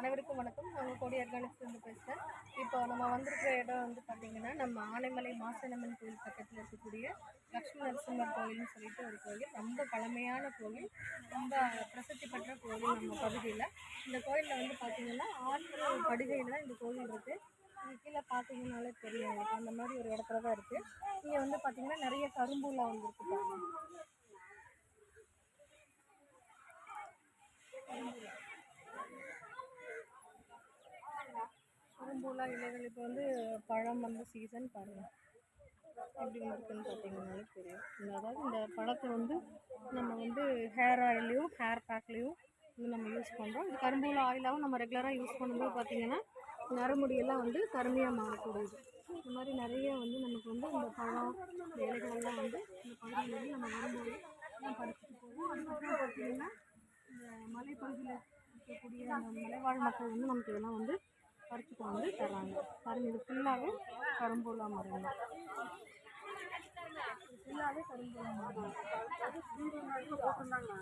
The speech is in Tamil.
அனைவருக்கும் வணக்கம். நாங்கள் கோடி ஆர்கானிக்ஸ்லேருந்து பேசுகிறேன். இப்போ நம்ம வந்திருக்கிற இடம் வந்து பார்த்திங்கன்னா, நம்ம ஆனைமலை மாசாணியம்மன் கோயில் பக்கத்தில் இருக்கக்கூடிய லக்ஷ்மி நரசிம்மர் கோயில்னு சொல்லிட்டு ஒரு கோயில். ரொம்ப பழமையான கோயில், ரொம்ப பிரசித்தி பெற்ற கோயில் நம்ம பகுதியில். இந்த கோயிலில் வந்து பார்த்திங்கன்னா 6 படுகையில் தான் இந்த கோயில் இருக்குது. இது கீழே பார்த்தீங்கன்னாலே தெரியும் உங்களுக்கு. அந்த மாதிரி ஒரு இடத்துல தான் இருக்குது. இங்கே வந்து பார்த்திங்கன்னா நிறைய கரும்பூலாம் வந்துருக்கு பாருங்க. கரும்பூலா இலைகள் இப்போ வந்து பழம் வந்து சீசன் பாருங்கள் எப்படி இருக்குன்னு பார்த்தீங்கன்னாலே தெரியும். அதாவது இந்த பழத்தை வந்து நம்ம வந்து ஹேர் ஆயிலையும் ஹேர் பேக்லேயும் வந்து நம்ம யூஸ் பண்ணுறோம். இது கரும்பூல ஆயிலாகவும் நம்ம ரெகுலராக யூஸ் பண்ணும்போது பார்த்திங்கன்னா நரமுடியெல்லாம் வந்து கருமையாக மாறக்கூடியது. இந்த மாதிரி நிறைய வந்து நமக்கு வந்து இந்த பழம் இந்த இலைகளெல்லாம் வந்து இந்த பகுதியிலேருந்து நம்ம வரும்போது நம்ம பறிச்சுட்டு போவோம். அதுக்கப்புறம் பார்த்திங்கன்னா இந்த மலைப்பகுதியில் இருக்கக்கூடிய அந்த மலைவாழ் மக்கள் வந்து நமக்கு இதெல்லாம் வந்து பறிச்சுட்டு வந்து தர்றாங்க. பாருங்கள், இது ஃபுல்லாகவே கரும்பூலா மரம் தான். ஃபுல்லாகவே கரும்பூலா மரம் போட்டிருந்தாங்க.